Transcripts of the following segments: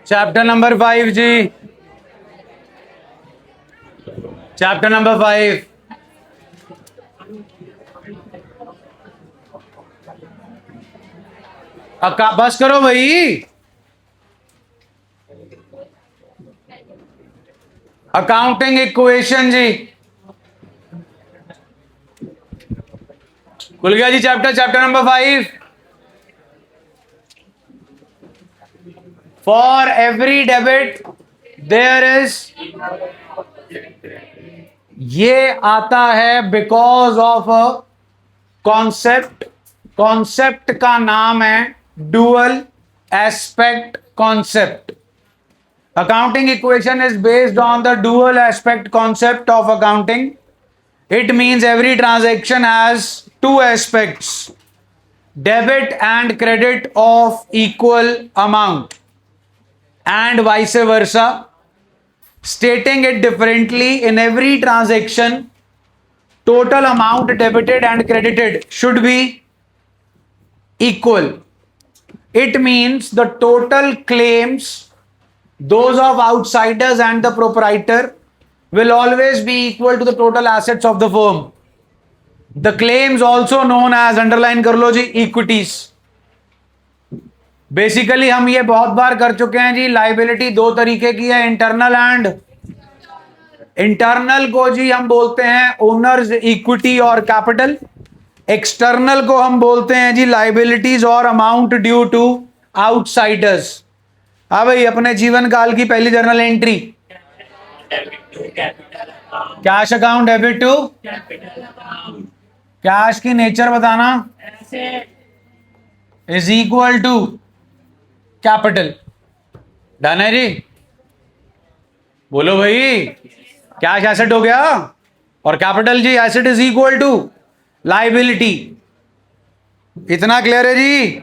Chapter number 5 जी, chapter number 5। बस करो भाई। अकाउंटिंग इक्वेशन जी, खुल गया जी chapter number 5। For every debit there is, ये आता है because of a concept. Concept का नाम है dual aspect concept. Accounting equation is based on the dual aspect concept of accounting. It means every transaction has two aspects, debit and credit of equal amount, and vice versa. Stating it differently, in every transaction, total amount debited and credited should be equal. It means the total claims, those of outsiders and the proprietor, will always be equal to the total assets of the firm. The claims also known as, underline कर लो जी, equities. Basically हम ये बहुत बार कर चुके हैं जी। Liability दो तरीके की है, इंटरनल एंड इंटरनल को जी हम बोलते हैं ओनर्स इक्विटी और कैपिटल। एक्सटर्नल को हम बोलते हैं जी लाइबिलिटीज और अमाउंट ड्यू टू आउटसाइडर्स। हाँ भाई, अपने जीवन काल की पहली journal entry, cash account debit to, cash की नेचर बताना, is equal to capital. Done है जी? बोलो भाई, कैश एसेट हो गया और कैपिटल जी asset is equal to liability. इतना क्लियर है जी?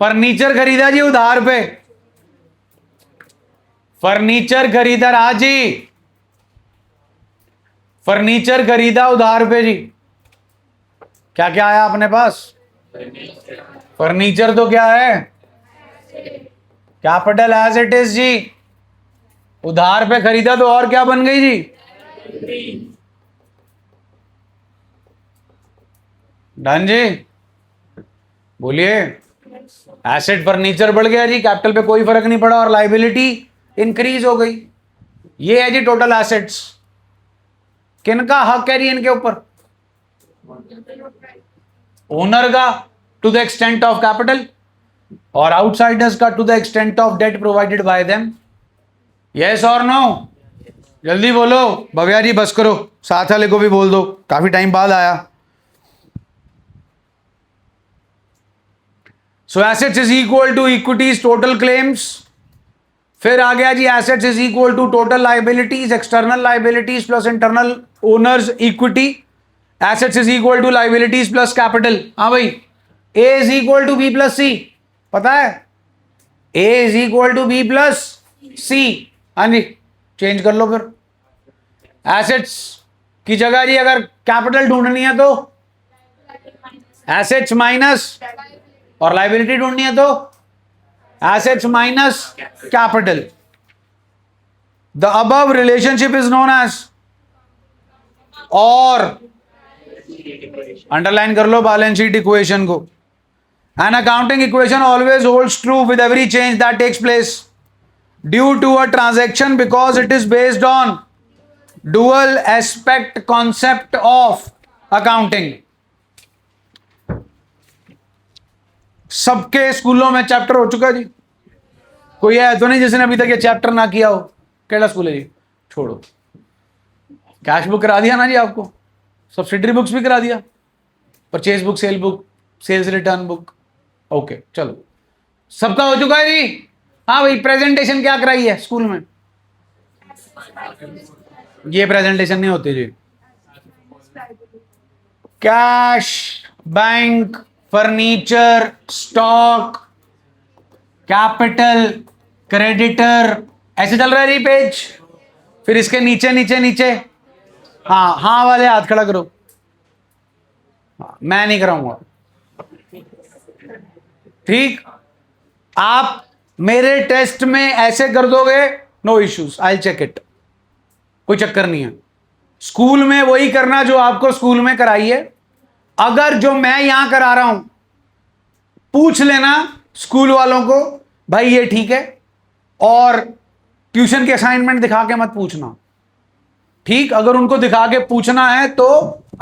फर्नीचर खरीदा जी उधार पे, फर्नीचर खरीदा राज जी, फर्नीचर खरीदा उधार पे जी। क्या क्या आया अपने पास? फर्नीचर तो क्या है? कैपिटल एज इट इज जी। उधार पे खरीदा तो और क्या बन गई जी? डन जी? बोलिए। एसेट फर्नीचर बढ़ गया जी, कैपिटल पे कोई फर्क नहीं पड़ा और लाइबिलिटी इंक्रीज हो गई। ये है जी टोटल एसेट्स। किनका हक है जी इनके ऊपर? ओनर का to the extent of capital और आउटसाइडर्स का to the extent of debt provided by them. Yes और नो? जल्दी बोलो। भव्या जी बस करो, साथ वाले को भी बोल दो, काफी टाइम बाद आया। So assets is equal to equities total claims. फिर आ गया जी assets is equal to total liabilities, external liabilities plus internal owners equity. Assets is equal to liabilities plus capital. हाँ भाई, A is equal to B plus C, पता है? A is equal to B plus C. हाँ जी, change कर लो फिर। Assets की जगह जी अगर कैपिटल ढूंढनी है तो एसेट्स माइनस, और लाइबिलिटी ढूंढनी है तो assets minus capital. The above relationship is known as, और अंडरलाइन कर लो बैलेंस शीट इक्वेशन को। An accounting equation always holds true with every change that takes place due to a transaction because it is based on dual aspect concept of accounting. सबके स्कूलों में chapter हो चुका जी। कोई है तो नहीं जिसने अभी तक ये चैप्टर ना किया हो? केड़ा स्कूल है जी? छोड़ो। कैश बुक करा दिया ना जी आपको, सब्सिडरी बुक्स भी करा दिया, purchase book, sale book, sales return book. Okay चलो, सबका हो चुका है जी। हाँ भाई, प्रेजेंटेशन क्या कराई है स्कूल में? ये प्रेजेंटेशन नहीं होती जी। Cash, bank, furniture, stock, capital, creditor, ऐसे चल रहा है जी पेज। फिर इसके नीचे नीचे नीचे, हाँ हाँ वाले हाथ खड़ा करो। मैं नहीं कराऊंगा। ठीक, आप मेरे टेस्ट में ऐसे कर दोगे, no issues, I check it, कोई चक्कर नहीं है। स्कूल में वही करना जो आपको स्कूल में कराइए। अगर जो मैं यहां करा रहा हूं, पूछ लेना स्कूल वालों को, भाई ये ठीक है, और ट्यूशन के असाइनमेंट दिखा के मत पूछना, ठीक। अगर उनको दिखा के पूछना है तो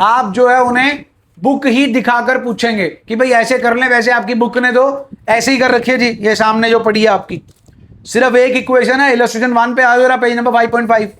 आप जो है उन्हें बुक ही दिखाकर पूछेंगे कि भाई ऐसे कर लें, वैसे आपकी बुक ने तो ऐसे ही कर रखी है जी, ये सामने जो पड़ी है आपकी, सिर्फ एक इक्वेशन है, इलस्ट्रेशन 1 पे आ गया, पेज नंबर 5.5।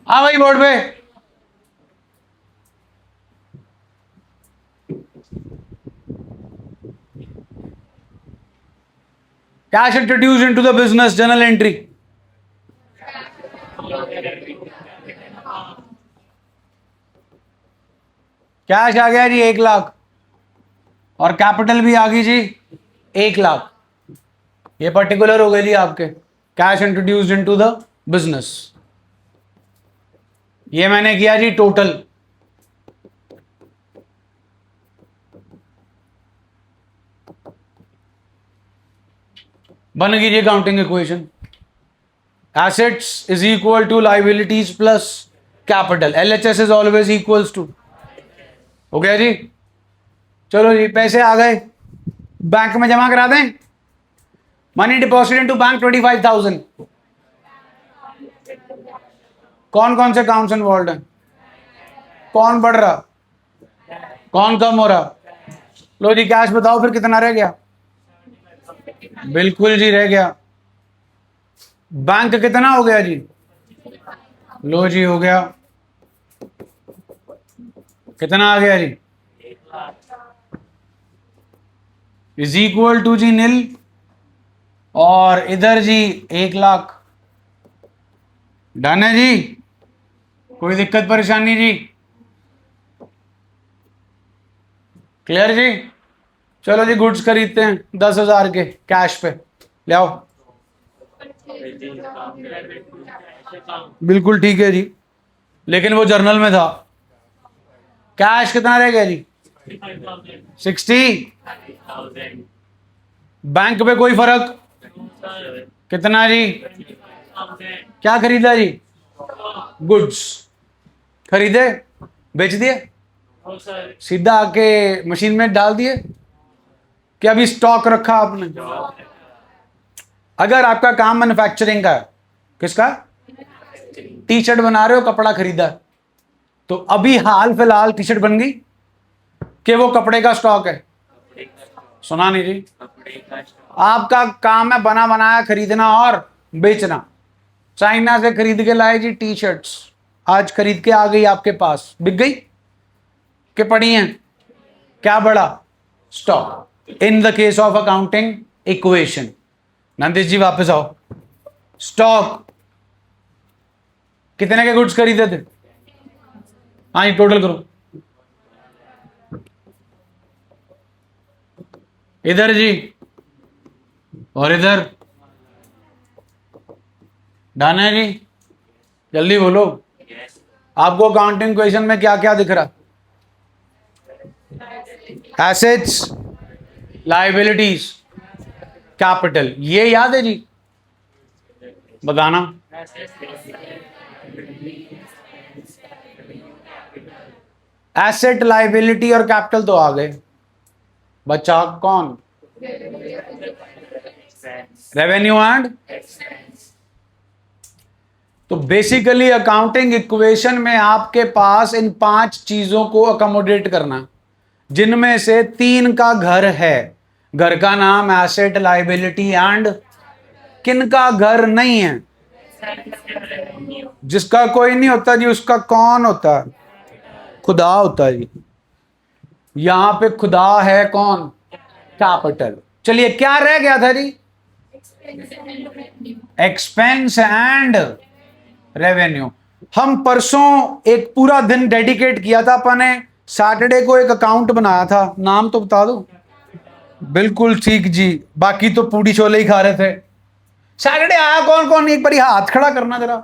हाँ भाई, बोर्ड पे cash introduce into the business, journal entry. Cash आ गया जी 1 लाख, और कैपिटल भी आ गई जी 1 लाख। ये पर्टिकुलर हो गए जी आपके cash introduced into the business. ये मैंने किया जी टोटल, बन गई जी counting equation. Assets is equal to liabilities plus capital, LHS is always equals to, हो गया जी। चलो जी, पैसे आ गए, बैंक में जमा करा दें। Money deposit into bank 25,000। कौन कौन से अकाउंट्स इन्वॉल्व हैं? कौन बढ़ रहा, कौन कम हो रहा? लो जी, कैश बताओ फिर कितना रह गया? बिल्कुल जी रह गया। बैंक कितना हो गया जी? लो जी हो गया। कितना आ गया जी? इज इक्वल टू जी नील, और इधर जी 1 लाख। डन है जी, कोई दिक्कत परेशानी जी? क्लियर जी? चलो जी, गुड्स खरीदते हैं 10,000 के कैश पे, ले आओ। बिल्कुल ठीक है जी, लेकिन वो जर्नल में था। कैश कितना रह गया जी? 60। बैंक पे कोई फर्क? कितना जी? क्या खरीदा जी? गुड्स खरीदे, बेच दिए, सीधा आके मशीन में डाल दिए, कि अभी स्टॉक रखा आपने? अगर आपका काम मैन्युफैक्चरिंग का है, किसका? टी शर्ट बना रहे हो, कपड़ा खरीदा, तो अभी हाल फिलहाल टी शर्ट बन गई कि वो कपड़े का स्टॉक है? सुना नहीं जी? आपका काम है बना बनाया खरीदना और बेचना। चाइना से खरीद के लाए जी टी शर्ट्स, आज खरीद के आ गई आपके पास, बिक गई कि पड़ी हैं? क्या बढ़ा? Stock. In the case of accounting equation, Nandish ji वापस आओ। स्टॉक कितने के गुड्स खरीदे थे? हाँ जी, टोटल करो। इधर जी और इधर, डन है जी? जल्दी बोलो, आपको अकाउंटिंग क्वेश्चन में क्या क्या दिख रहा? एसेट्स, लायबिलिटीज, कैपिटल, ये याद है जी? बताना। एसेट, लायबिलिटी और कैपिटल तो आ गए, बचा कौन? Revenue and. तो बेसिकली अकाउंटिंग इक्वेशन में आपके पास इन 5 चीजों को अकोमोडेट करना, जिनमें से 3 का घर है। घर का नाम एसेट, लायबिलिटी एंड, किन का घर नहीं है? जिसका कोई नहीं होता जी, उसका कौन होता है? खुदा होता है जी। यहां पे खुदा है कौन? कैपिटल। चलिए, क्या रह गया था जी? Expense and revenue. हम परसों एक पूरा दिन डेडिकेट किया था अपन ने, सैटरडे को एक अकाउंट बनाया था, नाम तो बता दो। बिल्कुल ठीक जी, बाकी तो पूड़ी छोले ही खा रहे थे। सैटरडे आया कौन कौन, एक बार हाथ खड़ा करना जरा,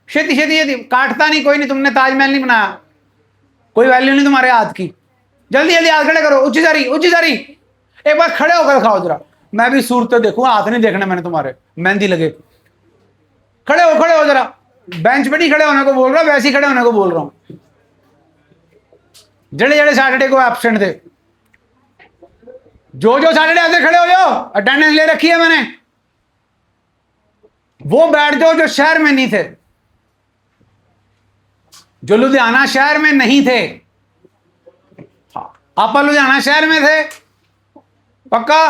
छेती छेती छेती, काटता नहीं कोई नहीं, तुमने ताजमहल नहीं बनाया, कोई वैल्यू नहीं तुम्हारे हाथ की, जल्दी जल्दी हाथ खड़े करो, ऊंची सारी ऊंची सारी, एक बार खड़े होकर खाओ जरा, मैं भी सूरत देखूं, हाथ नहीं देखना मैंने तुम्हारे, मेहंदी लगे। खड़े हो जरा, बेंच पे नहीं खड़े होने को बोल रहा, वैसे ही खड़े होने को बोल रहा हूं। जड़े जड़े सैटरडे को एब्सेंट थे, जो सैटरडे आते खड़े हो जाओ, अटेंडेंस ले रखी है मैंने। वो बैठ जाओ जो शहर में नहीं थे, जो लुधियाना शहर में नहीं थे। आप लुधियाना शहर में थे पक्का,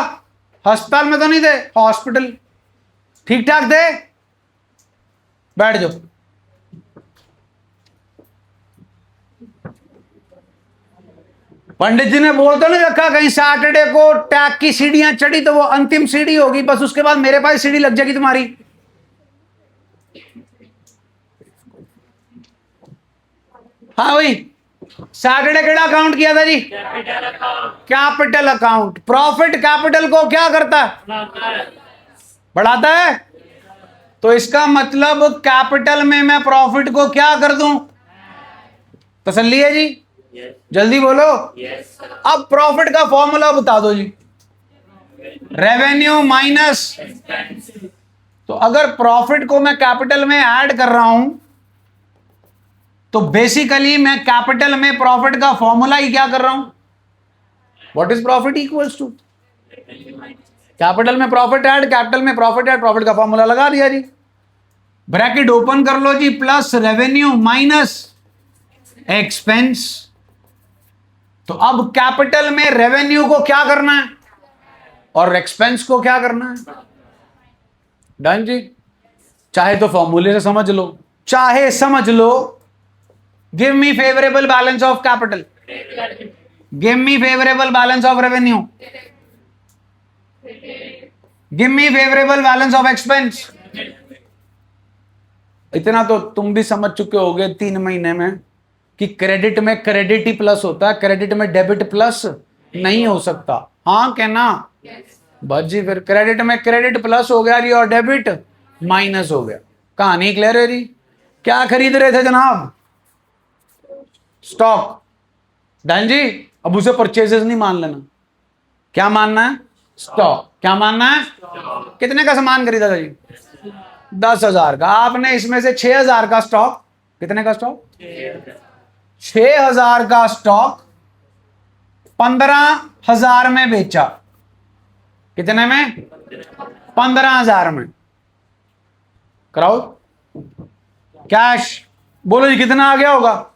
अस्पताल में तो नहीं थे, हॉस्पिटल ठीक ठाक थे, बैठ जाओ। पंडित जी ने बोल तो नहीं रखा कहीं सैटरडे को टैग की सीढ़ियां चढ़ी तो वो अंतिम सीढ़ी होगी, बस उसके बाद मेरे पास सीढ़ी लग जाएगी तुम्हारी। हाँ भाई, सैटरडे केड़ा अकाउंट किया था जी? Capital account. प्रॉफिट कैपिटल को क्या करता है? बढ़ाता है। तो इसका मतलब कैपिटल में मैं प्रॉफिट को क्या कर दूं? तसल्ली है जी? जल्दी बोलो। अब प्रॉफिट का फॉर्मूला बता दो जी। रेवेन्यू माइनस, तो अगर प्रॉफिट को मैं कैपिटल में ऐड कर रहा हूं तो बेसिकली मैं कैपिटल में प्रॉफिट का फॉर्मूला ही क्या कर रहा हूं? What is profit equals to capital में प्रॉफिट ऐड, कैपिटल में प्रॉफिट ऐड, प्रॉफिट का फॉर्मूला लगा दिया जी। ब्रैकेट ओपन कर लो जी, प्लस रेवेन्यू माइनस एक्सपेंस। तो अब कैपिटल में रेवेन्यू को क्या करना है और एक्सपेंस को क्या करना है? डन जी। चाहे तो फॉर्मूले से समझ लो, चाहे समझ लो। Give me favourable balance of capital, give me favourable balance of revenue, give me favourable balance of expense. इतना तो तुम भी समझ चुके होगे 3 महीने में कि क्रेडिट में क्रेडिट ही प्लस होता है, क्रेडिट में डेबिट प्लस नहीं हो सकता। हाँ कहना बस जी। फिर क्रेडिट में क्रेडिट प्लस हो गया जी और डेबिट माइनस हो गया। कहानी क्लियर है जी? क्या खरीद रहे थे जनाब? स्टॉक। डन जी। अब उसे परचेजेस नहीं मान लेना, क्या मानना है? स्टॉक। क्या मानना है? कितने का सामान खरीदा था जी? 10,000 का। आपने इसमें से 6,000 का स्टॉक, कितने का स्टॉक? 6,000 का स्टॉक 15,000 में बेचा। कितने में? 15,000 में। कराओ कैश। बोलो जी कितना आ गया होगा?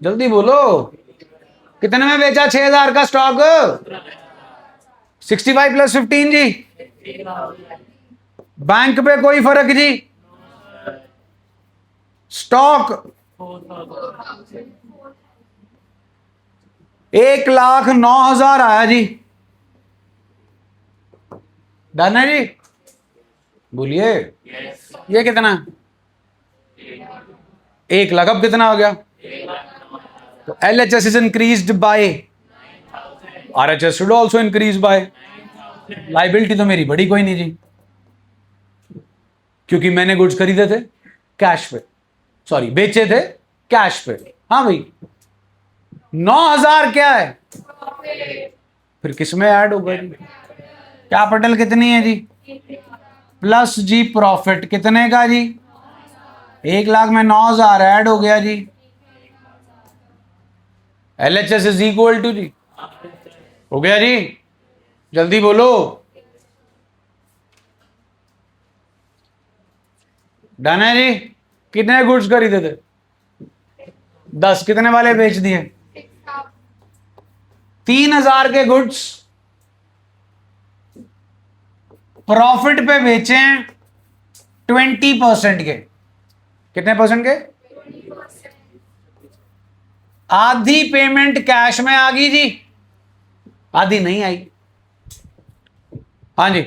जल्दी बोलो, कितने में बेचा 6,000 का स्टॉक? 65 प्लस 15 जी। बैंक पे कोई फर्क जी? स्टॉक 1,09,000 आया जी। डन है जी? बोलिए ये कितना? 1,00,000। अब कितना हो गया? तो LHS is increased by, RHS should also increase by. Liability तो मेरी बड़ी कोई नहीं जी, क्योंकि मैंने गुड्स खरीदे थे कैश पे, सॉरी बेचे थे कैश पे। हाँ भाई 9,000 क्या है? फिर किसमें ऐड होगा जी? कैपिटल कितनी है जी? प्लस जी प्रॉफिट कितने का जी? 1,00,000 में 9,000 ऐड हो गया जी। LHS इज इक्वल टू जी, हो गया जी। जल्दी बोलो। डन है जी। कितने गुड्स खरीदे थे? 10। कितने वाले बेच दिए? 3,000 के गुड्स प्रॉफिट पे बेचे 20% के। कितने परसेंट के? आधी पेमेंट कैश में आ गई जी, आधी नहीं आई। हाँ जी,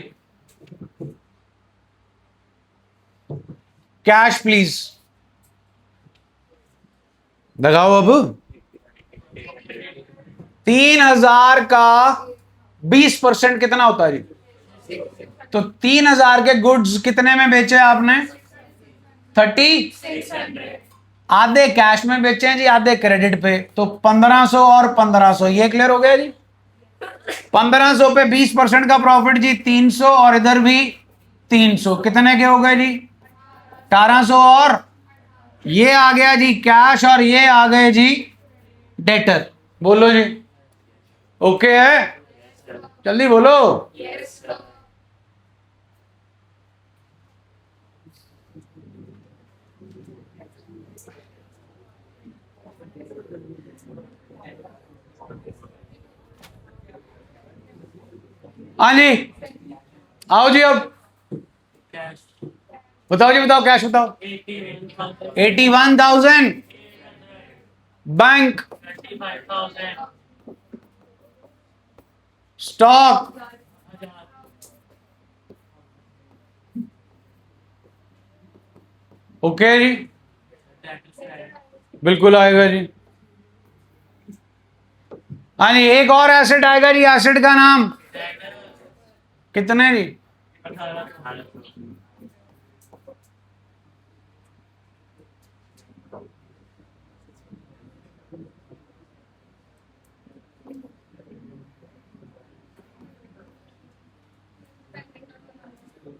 कैश प्लीज लगाओ। अब 3,000 का 20% कितना होता है जी? तो 3,000 के गुड्स कितने में बेचे आपने? 30। आधे कैश में बेचे हैं जी, आधे क्रेडिट पे, तो 1500 और 1500, ये क्लियर हो गया जी। 1500 पे 20% का प्रॉफिट जी 300, और इधर भी 300, कितने के हो गए जी? 1800, और ये आ गया जी कैश, और ये आ गए जी डेटर। बोलो जी, ओके है? जल्दी बोलो। हाँ जी, आओ जी। अब बताओ जी, बताओ, कैश बताओ। 81,000 बैंक स्टॉक ओके जी, बिल्कुल आएगा जी। हाँ जी, एक और एसेट आएगा जी, एसेट का नाम कितने जी?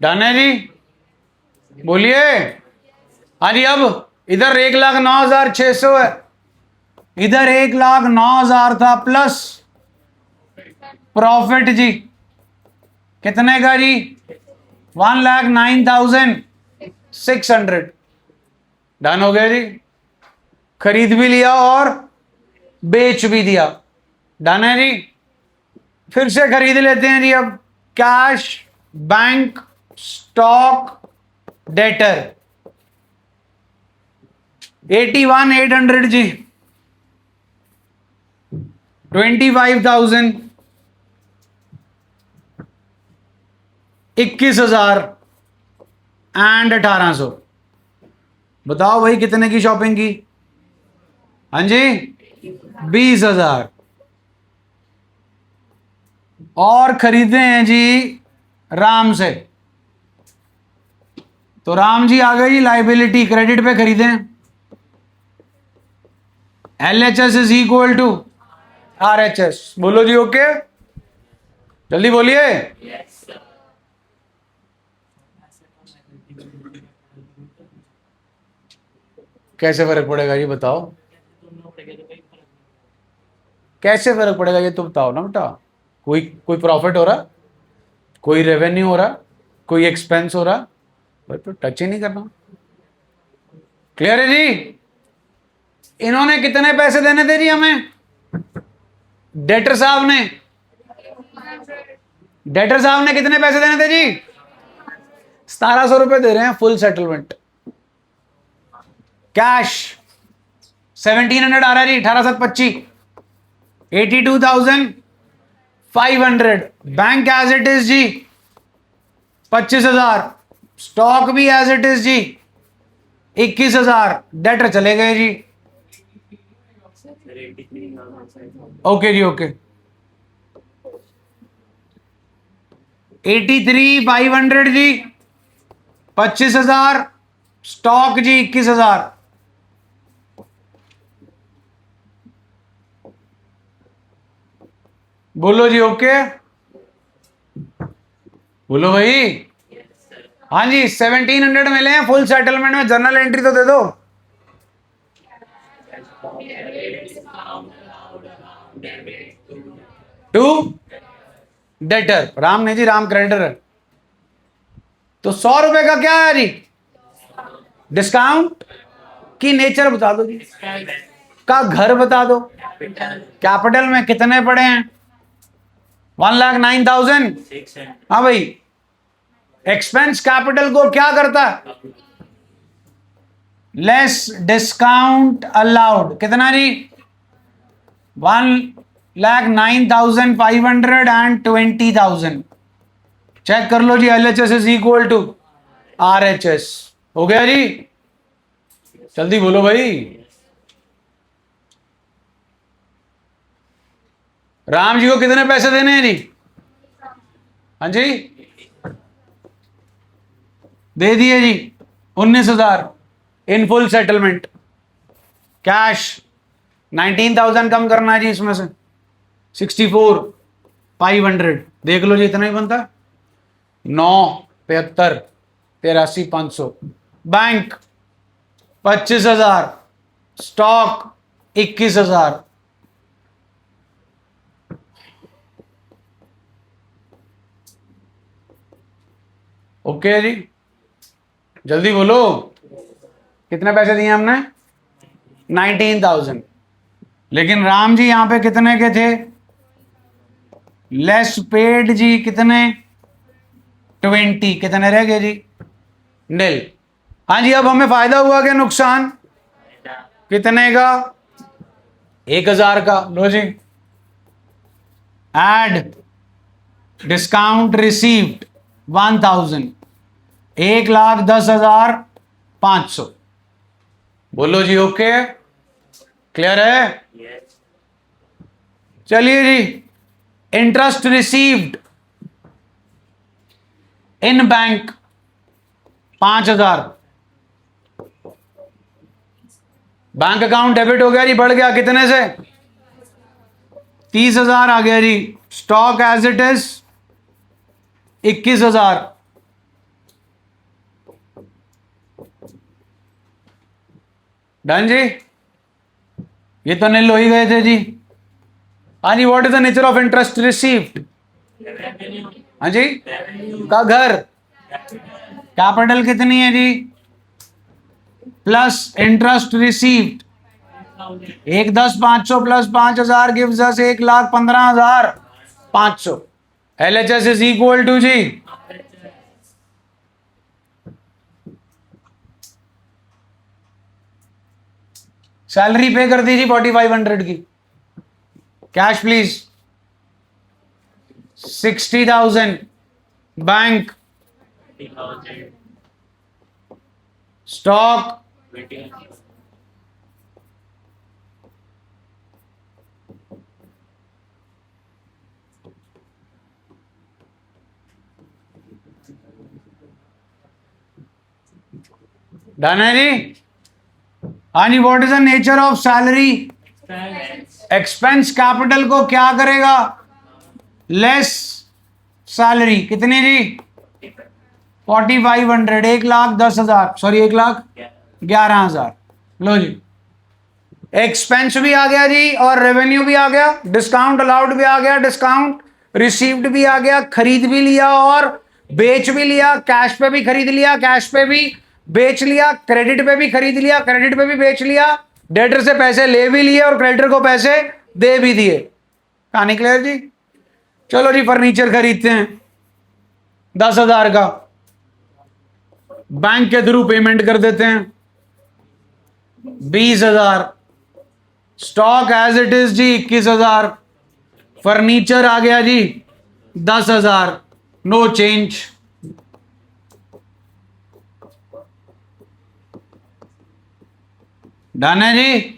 डन है जी, बोलिए। हाँ जी, अब इधर 1,09,600 है, इधर 1,09,000 था प्लस प्रॉफिट जी कितने का जी? 1,09,600। डन हो गया जी, खरीद भी लिया और बेच भी दिया। डन है जी। फिर से खरीद लेते हैं जी। अब कैश, बैंक, स्टॉक, डेटर। 81,800 जी, 25,000, 21,000 एंड 1,800। बताओ भाई कितने की शॉपिंग की? हाँ जी, 20,000। और खरीदे हैं जी राम से, तो राम जी आ गए जी लाइबिलिटी, क्रेडिट पे खरीदे हैं। LHS is equal to RHS। बोलो जी, ओके? जल्दी बोलिए। कैसे फर्क पड़ेगा ये बताओ? कैसे फर्क पड़ेगा ये तो बताओ ना बेटा। कोई कोई प्रॉफिट हो रहा, कोई रेवेन्यू हो रहा, कोई एक्सपेंस हो रहा, भाई तो टच ही नहीं करना। क्लियर है जी? इन्होंने कितने पैसे देने थे जी हमें? डेटर साहब ने, डेटर साहब ने कितने पैसे देने थे जी? 1,700 रुपए दे रहे हैं फुल सेटलमेंट। कैश 1,700 आ रहा है जी, 18,725, 82,500। बैंक एज इट इज जी 25,000, स्टॉक भी एज इट इज जी 21,000, डेटर चले गए जी। ओके जी, ओके। 83,500 जी 25,000, स्टॉक जी 21,000। बोलो जी, ओके? बोलो भाई। हाँ जी, 1,700 मिले हैं फुल सेटलमेंट में, जर्नल एंट्री तो दे दो। टू डेटर, राम नहीं जी, राम क्रेडिटर है। तो 100 रुपए का क्या है जी? डिस्काउंट की नेचर बता दो जी, का घर बता दो। कैपिटल में कितने पड़े हैं? 1,09,000। हाँ भाई, एक्सपेंस कैपिटल को क्या करता है? Less discount allowed. कितना जी? 1,09,500 एंड 20,000। चेक कर लो जी, LHS is equal to RHS। हो गया जी, जल्दी बोलो भाई। राम जी को कितने पैसे देने हैं जी? हाँ जी, दे दिए जी 19,000 इन फुल सेटलमेंट। कैश 19,000 कम करना है जी इसमें से, 64,500। देख लो जी, इतना ही बनता है। 9,75,83,500। Bank 25,000, stock 21,000। ओके जी, जल्दी बोलो, कितने पैसे दिए हमने? 19,000। लेकिन राम जी यहां पे कितने के थे? लेस पेड जी कितने? 20। कितने रह गए जी? नील। हाँ जी, अब हमें फायदा हुआ क्या नुकसान? कितने का? 1,000 का। लो जी, एड डिस्काउंट रिसीव्ड 1,000, 1,10,500। बोलो जी, ओके, क्लियर है? चलिए जी, interest received in bank 5,000। Bank account debit हो गया जी, बढ़ गया कितने से? 30,000 आ गया जी। Stock as it is 21,000। Done जी, ये तो नील हो ही गए थे जी। हाँ जी, what is the nature of interest received? हाँ जी, का घर। कैपिटल कितनी है जी? Plus interest received 1,10,500 plus 5,000 gives us 1,15,500। LHS is equal to जी, सैलरी पे कर दीजिए 4,500 की। Cash please 60,000, bank stock done है जी। हाँ जी, what is the nature of salary? Expense capital को क्या करेगा? Less salary. कितनी जी? 4,500, 1,10,000, सॉरी 1,11,000। लो जी, एक्सपेंस भी आ गया जी और रेवेन्यू भी आ गया, डिस्काउंट अलाउड भी आ गया, डिस्काउंट रिसीव्ड भी आ गया, खरीद भी लिया और बेच भी लिया, कैश पे भी खरीद लिया, कैश पे भी बेच लिया, क्रेडिट पे भी खरीद लिया, क्रेडिट पे भी बेच लिया, डेटर से पैसे ले भी लिए और क्रेडिटर को पैसे दे भी दिए। कहानी क्लियर जी? चलो जी, फर्नीचर खरीदते हैं 10,000 का, बैंक के थ्रू पेमेंट कर देते हैं 20,000, स्टॉक एज इट इज जी 21,000, फर्नीचर आ गया जी 10,000, नो चेंज। डन है जी।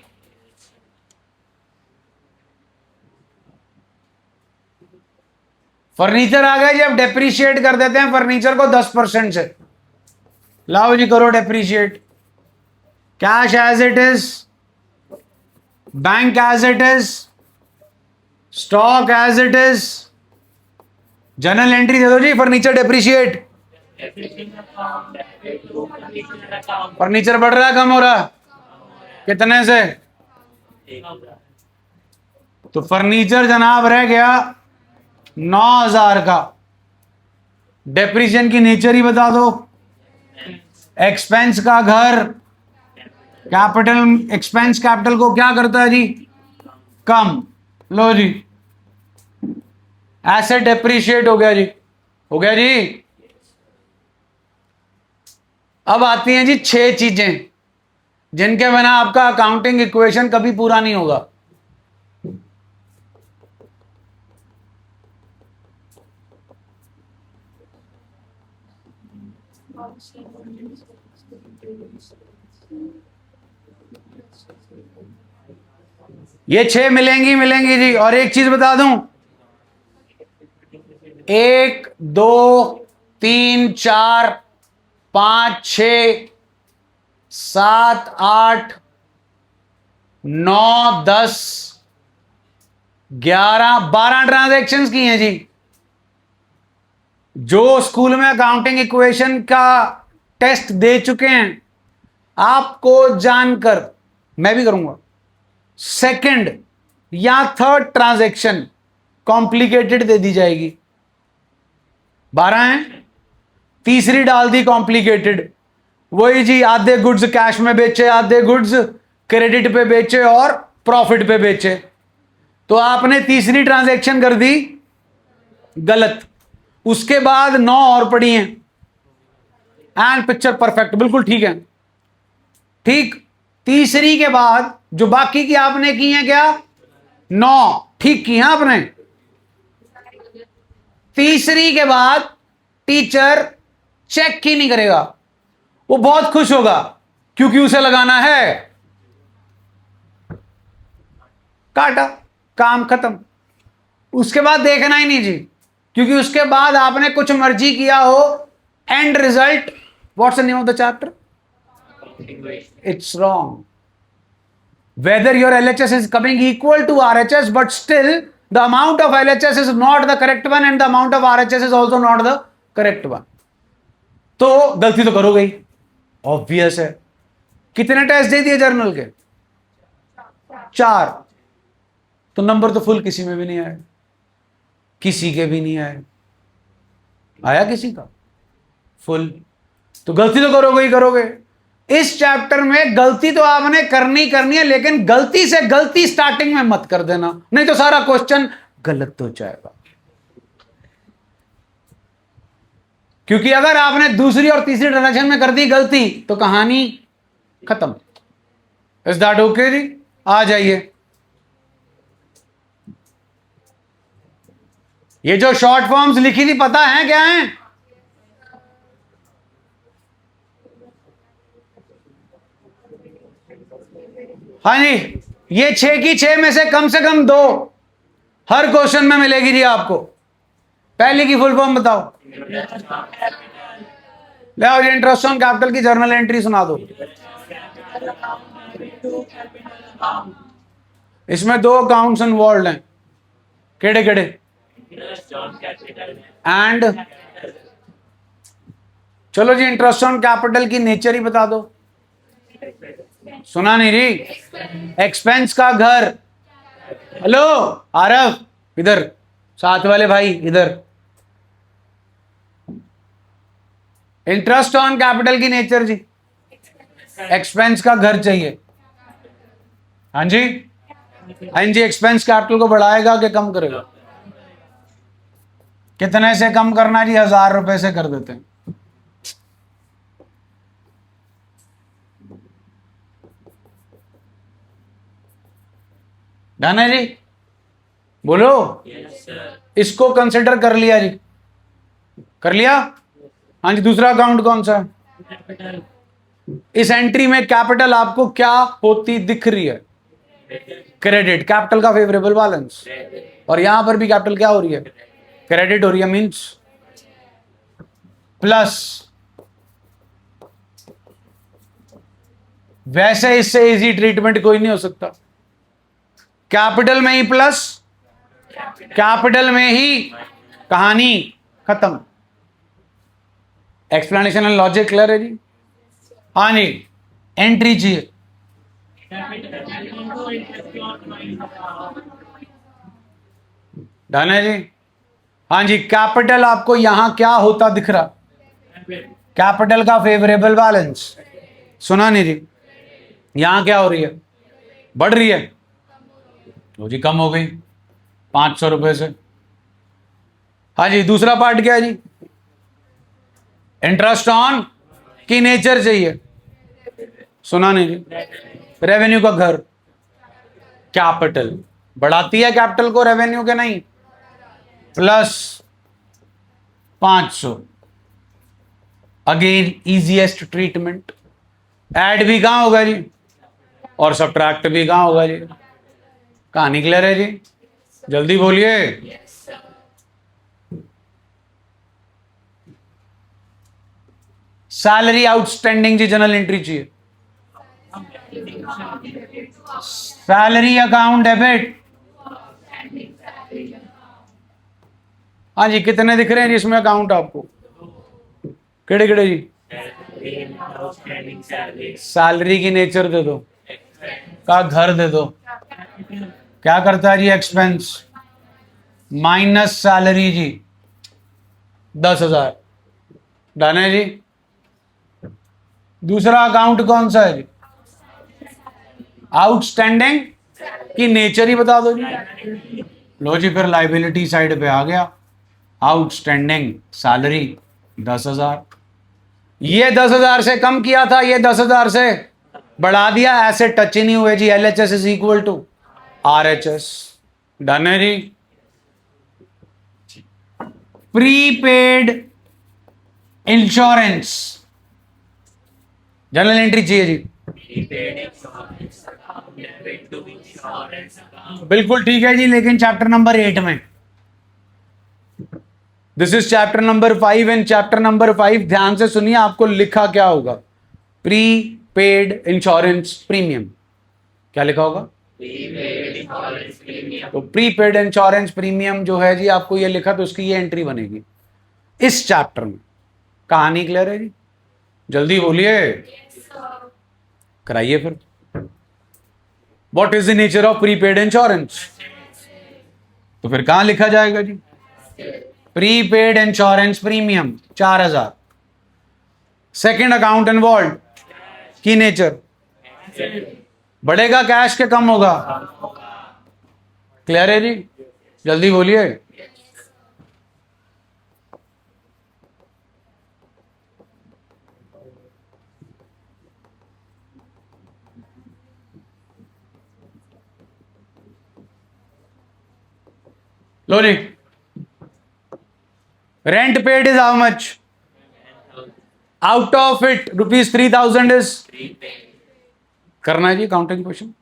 फर्नीचर आ गया जी, अब डेप्रीशिएट कर देते हैं फर्नीचर को 10% से। लाओ जी, करो depreciate. Cash as it is, bank as it is, stock as it is, journal entry दे दो जी, फर्नीचर डेप्रीशिएट। फर्नीचर बढ़ रहा है कम हो रहा है? कितने से? तो फर्नीचर जनाब रह गया 9,000 का। डेप्रीशिएशन की नेचर ही बता दो। एक्सपेंस का घर, कैपिटल, एक्सपेंस कैपिटल को क्या करता है जी? कम। लो जी, एसेट डेप्रीशिएट हो गया जी, हो गया जी। अब आती हैं जी 6 चीजें जिनके बिना आपका अकाउंटिंग इक्वेशन कभी पूरा नहीं होगा। ये 6 मिलेंगी मिलेंगी जी। और एक चीज बता दूं, 1 2 3 4 5 6 7 8 9 10 11 12 ट्रांजैक्शंस की हैं जी। जो स्कूल में अकाउंटिंग इक्वेशन का टेस्ट दे चुके हैं, आपको जानकर मैं भी करूंगा, सेकंड या थर्ड ट्रांजैक्शन कॉम्प्लिकेटेड दे दी जाएगी। 12 हैं, तीसरी डाल दी कॉम्प्लिकेटेड। वही जी, आधे गुड्स कैश में बेचे, आधे गुड्स क्रेडिट पे बेचे और प्रॉफिट पे बेचे। तो आपने तीसरी ट्रांजैक्शन कर दी गलत। उसके बाद 9 और पड़ी हैं एंड पिक्चर परफेक्ट, बिल्कुल ठीक है। ठीक, तीसरी के बाद जो बाकी की आपने की हैं क्या, 9 ठीक की हैं आपने। तीसरी के बाद टीचर चेक ही नहीं करेगा, वो बहुत खुश होगा क्योंकि उसे लगाना है काटा, काम खत्म। उसके बाद देखना ही नहीं जी, क्योंकि उसके बाद आपने कुछ मर्जी किया हो, and result, what's the name of the chapter, it's wrong. whether your LHS is coming equal to RHS, but still the amount of LHS is not the correct one and the amount of RHS is also not the correct one. तो गलती तो करोगे ही, obvious है। कितने test दे दिए journal के, 4। तो number तो फुल किसी में भी नहीं आया, किसी के भी नहीं आए। आया किसी का फुल, तो गलती तो करोगे ही करोगे। इस चैप्टर में गलती तो आपने करनी करनी है, लेकिन गलती से गलती स्टार्टिंग में मत कर देना, नहीं तो सारा क्वेश्चन गलत हो जाएगा। क्योंकि अगर आपने दूसरी और तीसरी ट्रांजैक्शन में कर दी गलती, तो कहानी खत्म। इज दैट ओके जी? आ जाइए। ये जो शॉर्ट फॉर्म्स लिखी थी पता है क्या है? हाँ जी, ये 6 की 6 में से कम 2 हर क्वेश्चन में मिलेगी जी आपको। पहली की फुल फॉर्म बताओ। ले आओ जी, इंटरेस्ट ऑन कैपिटल की जर्नल एंट्री सुना दो। इसमें 2 अकाउंट्स इन्वॉल्व हैं, केड़े केड़े? एंड चलो जी, इंटरेस्ट ऑन कैपिटल की नेचर ही बता दो। सुना नहीं जी? एक्सपेंस का घर। हेलो आरव, इधर साथ वाले भाई इधर। इंटरेस्ट ऑन कैपिटल की नेचर जी, एक्सपेंस का घर चाहिए। हाँ जी, हाँ जी। एक्सपेंस कैपिटल को बढ़ाएगा कि कम करेगा? कितने से कम करना जी? 1000 रुपए से कर देते हैं। डन है जी? बोलो। इसको कंसिडर कर लिया जी? कर लिया? हाँ जी। दूसरा अकाउंट कौन सा है? इस एंट्री में कैपिटल आपको क्या होती दिख रही है? क्रेडिट, कैपिटल का फेवरेबल बैलेंस। और यहां पर भी कैपिटल क्या हो रही है? क्रेडिट हो रही है, मींस प्लस। वैसे इससे इजी ट्रीटमेंट कोई नहीं हो सकता। कैपिटल में ही प्लस, कैपिटल में ही कहानी खत्म। एक्सप्लेनेशन एंड लॉजिक क्लियर है जी? हाँ जी। एंट्री चाहिए। डन है जी? हाँ जी। कैपिटल आपको यहां क्या होता दिख रहा? कैपिटल का फेवरेबल बैलेंस। सुना नहीं जी? यहां क्या हो रही है? बढ़ रही है। तो जी कम हो गई 500 रुपए से। हाँ जी। दूसरा पार्ट क्या है जी? इंटरेस्ट ऑन की नेचर चाहिए। सुना नहीं जी? रेवेन्यू का घर। कैपिटल बढ़ाती है कैपिटल को, रेवेन्यू के नहीं। Plus 500। Again easiest treatment. Add भी कहां होगा जी और सब्ट्रैक्ट भी कहां होगा जी। कहानी क्लियर है जी, जल्दी बोलिए। सैलरी आउटस्टैंडिंग जी, जनरल एंट्री चाहिए। Salary account debit. हाँ जी, कितने दिख रहे हैं जिसमें अकाउंट आपको? केड़े केड़े जी? सैलरी की नेचर दे दो, का घर दे दो। क्या करता है जी? एक्सपेंस माइनस सैलरी जी 10,000। डन है जी। दूसरा अकाउंट कौन सा है जी? आउटस्टैंडिंग की नेचर ही बता दो जी। लो जी, फिर लाइबिलिटी साइड पे आ गया। आउटस्टैंडिंग सैलरी 10,000, ये 10,000 से कम किया था, ये 10,000 से बढ़ा दिया, ऐसे टच ही नहीं हुए जी। LHS is equal to RHS। Done है जी। प्रीपेड इंश्योरेंस, जनरल एंट्री चाहिए जी। बिल्कुल ठीक है जी, लेकिन चैप्टर नंबर 8 में। This is chapter number 5 and chapter number 5 ध्यान से सुनिए, आपको लिखा क्या होगा? Pre paid insurance premium. क्या लिखा होगा? तो प्री पेड इंश्योरेंस प्रीमियम जो है जी, आपको ये लिखा तो उसकी ये एंट्री बनेगी इस चैप्टर में। कहानी क्लियर है जी, जल्दी बोलिए, कराइए फिर। What is the nature of prepaid insurance? तो फिर कहां लिखा जाएगा जी? Prepaid insurance premium 4,000। Second account involve की नेचर, बढ़ेगा कैश के कम होगा? क्लियर है जी, जल्दी बोलिए। लो जी, rent paid is how much? Out of it ₹3,000 is, करना है जी काउंटिंग क्वेश्चन।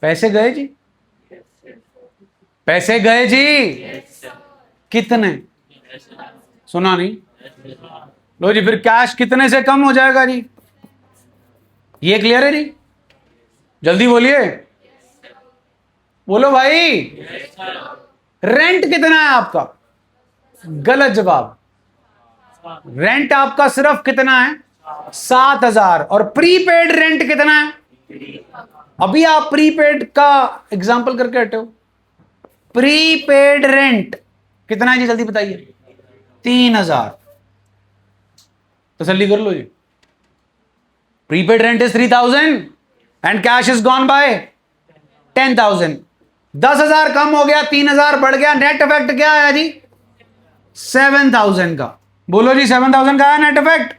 पैसे गए जी, पैसे गए जी। कितने? सुना नहीं। लो जी, फिर कैश कितने से कम हो जाएगा जी? ये क्लियर है जी, जल्दी बोलिए, बोलो भाई। रेंट कितना है आपका? गलत जवाब। रेंट आपका सिर्फ कितना है? 7,000। और प्रीपेड रेंट कितना है? अभी आप प्रीपेड का एग्जांपल करके हटे हो। प्रीपेड रेंट कितना है जी, जल्दी बताइए। 3,000। तसल्ली कर लो जी। Prepaid rent is 3,000 and cash is gone by 10,000। 10,000 कम हो गया, 3,000 बढ़ गया, नेट इफेक्ट क्या आया जी? 7,000 का। बोलो जी, 7,000 का आया नेट इफेक्ट,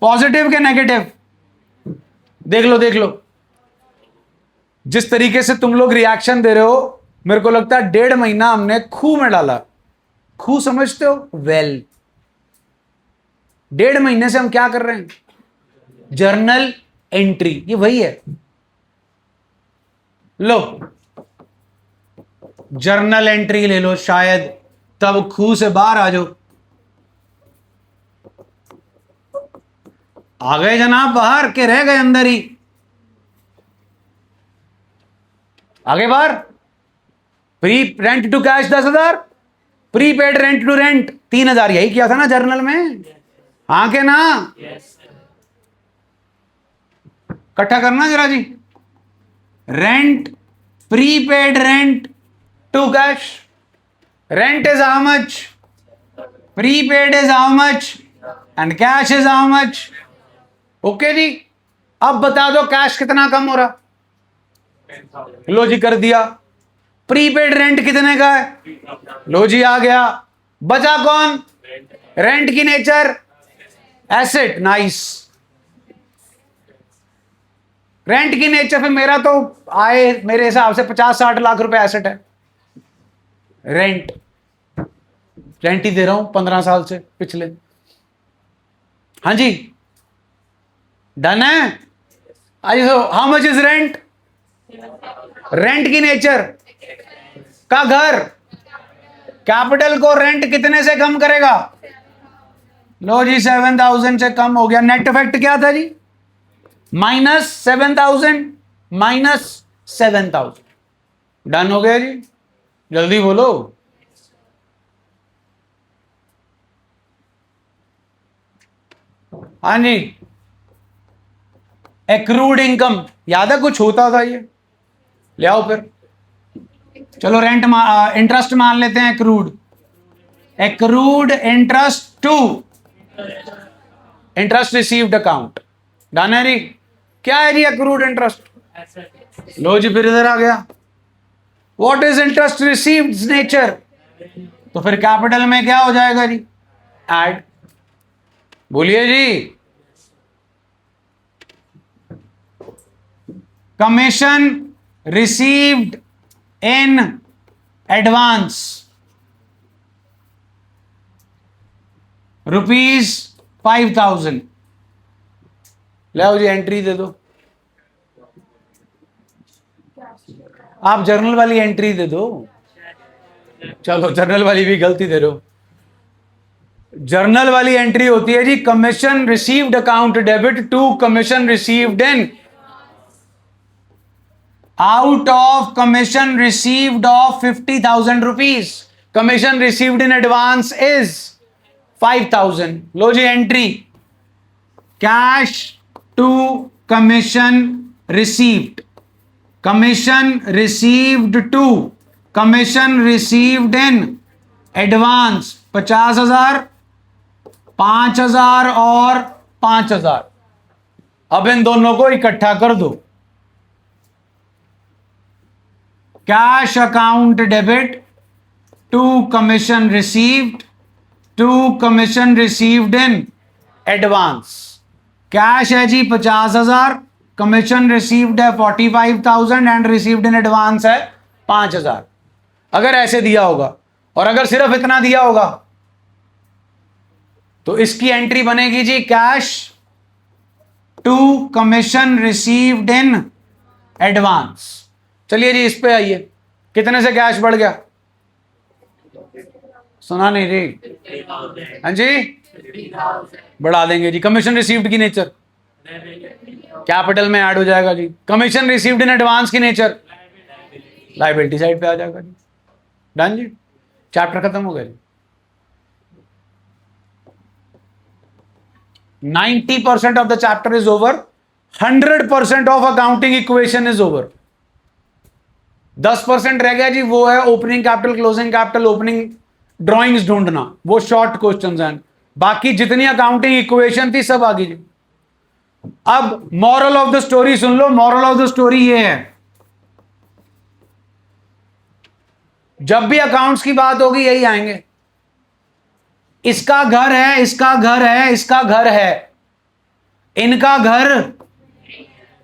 पॉजिटिव के नेगेटिव? देख लो देख लो, जिस तरीके से तुम लोग रिएक्शन दे रहे हो, मेरे को लगता है 1.5 महीना हमने खूह में डाला। खूह समझते हो? वेल 1.5 महीने से हम क्या कर रहे हैं? जर्नल एंट्री, ये वही है। लो जर्नल एंट्री ले लो, शायद तब खूह से बाहर आ जाओ। आ गए जनाब बाहर के रह गए अंदर ही? आगे बाहर। Pre rent to cash 10,000, prepaid rent to rent 3,000। यही किया था ना जर्नल में? हाँ के ना? इकट्ठा करना जरा जी। Rent, prepaid rent to cash. Rent is how much, prepaid is how much and cash is how much. Okay जी, अब बता दो कैश कितना कम हो रहा? लो जी, कर दिया। प्रीपेड रेंट कितने का है? लो जी, आ गया। बचा कौन? रेंट की नेचर एसेट। नाइस। रेंट की नेचर पे मेरा तो आए मेरे हिसाब से 50-60 लाख रुपए एसेट है। रेंट रेंट ही दे रहा हूं 15 साल से पिछले। हाँ जी, डन है। How much is rent? Rent की नेचर का घर कैपिटल को रेंट कितने से कम करेगा? लो जी 7,000 से कम हो गया। नेट इफेक्ट क्या था जी? -7,000 -7,000। डन हो गया जी, जल्दी बोलो। हाँ जी, एक्रूड इनकम याद है कुछ होता था ये? ले आओ फिर। चलो रेंट इंटरेस्ट मान लेते हैं accrued. Accrued interest to interest received account. Done है जी। क्या है जी एक्रूड इंटरेस्ट? लो जी फिर इधर आ गया। What is interest received nature? तो फिर कैपिटल में क्या हो जाएगा जी? ऐड। बोलिए जी। Commission received in advance ₹5,000। लाओ जी एंट्री दे दो। आप जर्नल वाली एंट्री दे दो। चलो जर्नल वाली भी गलती दे रहे हो। जर्नल वाली एंट्री होती है जी commission received account debit to commission received in out of commission received of 50,000 rupees. Commission received in advance is 5,000। लो जी entry cash to commission received. Commission received to commission received in advance 50,000, 5,000 और 5,000। अब इन दोनों को इकट्ठा कर दो। Cash account debit to commission received to commission received in advance. Cash है जी 50,000, कमीशन रिसीव्ड है 45,000 एंड रिसीव्ड इन एडवांस है 5,000। अगर ऐसे दिया होगा और अगर सिर्फ इतना दिया होगा तो इसकी एंट्री बनेगी जी cash to commission received in advance. चलिए जी इस पे आइए, कितने से कैश बढ़ गया? सुना नहीं जी? हाँ जी, बढ़ा देंगे जी। कमीशन रिसीव्ड की नेचर कैपिटल में ऐड हो जाएगा जी। कमीशन रिसीव्ड इन एडवांस की नेचर लायबिलिटी साइड पे आ जाएगा जी। डन जी, चैप्टर खत्म हो गया जी। 90% of the chapter is over. 100% of accounting equation is over. 10% रह गया जी, वो है opening capital, closing capital, opening drawings ढूंढना, वो शॉर्ट क्वेश्चंस हैं। बाकी जितनी अकाउंटिंग इक्वेशन थी सब आ गई जी। अब moral of the story soon low. Moral of the story ये है, जब भी अकाउंट्स की बात होगी यही आएंगे। इसका घर है, इसका घर है, इसका घर है, इनका घर,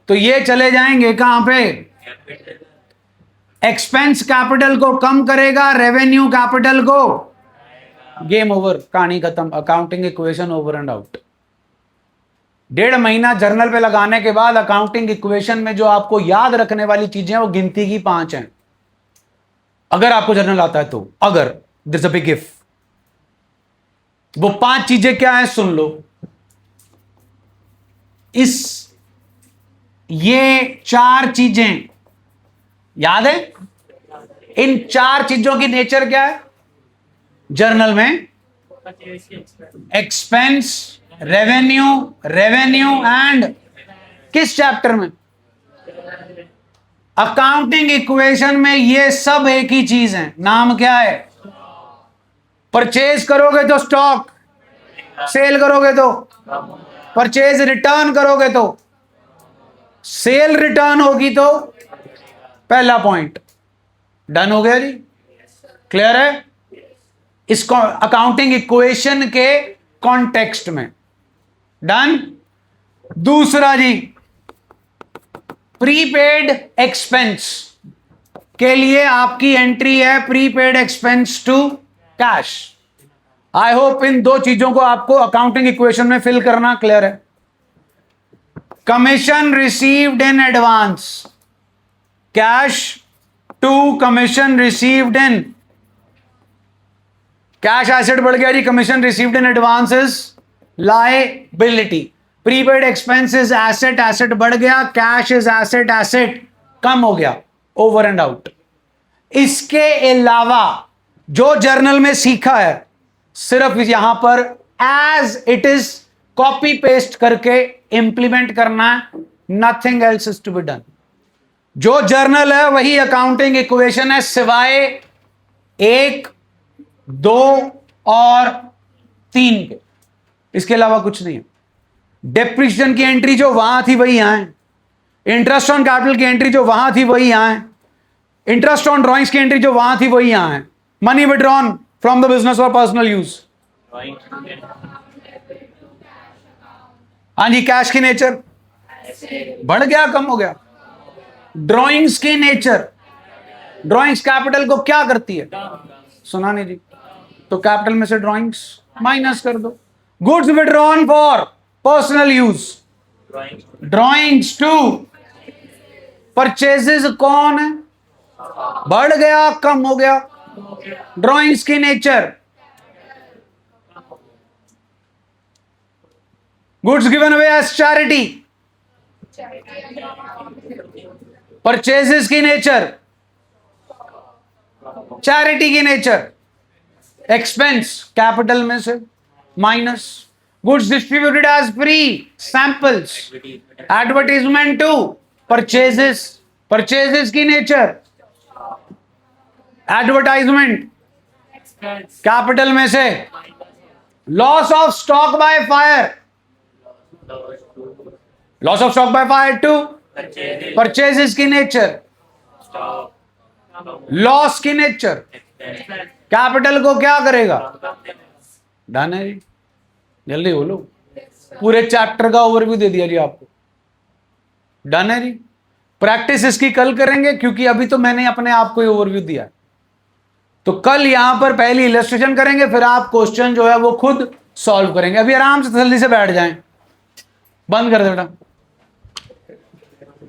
तो ये चले जाएंगे कहां पे? एक्सपेंस कैपिटल को कम करेगा, रेवेन्यू कैपिटल को। गेम ओवर, कहानी खत्म। Accounting equation over and out. 1.5 महीना जर्नल पे लगाने के बाद अकाउंटिंग इक्वेशन में जो आपको याद रखने वाली चीजें वो गिनती की 5 हैं, अगर आपको जर्नल आता है तो। अगर दिस अ बिग इफ। वो 5 चीजें क्या है सुन लो। ये 4 चीजें याद है? इन 4 चीजों की नेचर क्या है जर्नल में? एक्सपेंस, रेवेन्यू, रेवेन्यू एंड किस चैप्टर में? अकाउंटिंग इक्वेशन में ये सब एक ही चीज है। नाम क्या है? परचेज करोगे तो स्टॉक, सेल करोगे तो परचेज, रिटर्न करोगे तो सेल, रिटर्न होगी तो पहला पॉइंट। डन हो गया जी, क्लियर है? इसको अकाउंटिंग इक्वेशन के कॉन्टेक्स्ट में। डन। दूसरा जी, प्रीपेड एक्सपेंस के लिए आपकी एंट्री है prepaid expense to cash. I hope इन दो चीजों को आपको अकाउंटिंग इक्वेशन में फिल करना क्लियर है। Commission received in advance, cash to commission received in, cash asset बढ़ गया जी, commission received in advance is liability, prepaid expenses asset, asset बढ़ गया, कैश इज एसेट, एसेट कम हो गया, ओवर एंड आउट। इसके अलावा जो जर्नल में सीखा है सिर्फ यहां पर as it is copy paste करके इंप्लीमेंट करना है, nothing else is to be done. जो जर्नल है वही अकाउंटिंग इक्वेशन है, सिवाय 1, 2 और 3 के, इसके अलावा कुछ नहीं है। डेप्रिसिएशन की एंट्री जो वहां थी वही यहां है, इंटरेस्ट ऑन कैपिटल की एंट्री जो वहां थी वही यहां है, इंटरेस्ट ऑन ड्रॉइंग्स की एंट्री जो वहां थी वही यहां है, money withdrawn from the business for personal use. हाँ जी, कैश की नेचर बढ़ गया कम हो गया, ड्रॉइंग्स की नेचर, ड्रॉइंग्स कैपिटल को क्या करती है, सुना नहीं जी, तो कैपिटल में से ड्रॉइंग्स माइनस कर दो। Goods withdrawn for personal use, drawings to purchases कौन है, बढ़ गया कम हो गया, ड्रॉइंग्स की nature, goods given away as charity, purchases की नेचर, चैरिटी की नेचर, एक्सपेंस कैपिटल में से minus, goods distributed as free samples, advertisement to purchases, purchases की नेचर, एडवर्टाइजमेंट कैपिटल में से, loss of stock by fire, loss of stock by fire to purchases की nature, loss की nature, capital को क्या करेगा, डन है जी, जल्दी बोलो, पूरे चैप्टर का ओवरव्यू दे दिया जी आपको, डन है जी। प्रैक्टिस इसकी कल करेंगे क्योंकि अभी तो मैंने अपने आप को ही ओवरव्यू दिया, तो कल यहां पर पहली इलस्ट्रेशन करेंगे, फिर आप क्वेश्चन जो है वो खुद सॉल्व करेंगे। अभी आराम से जल्दी से बैठ जाएं, बंद कर दे बेटा।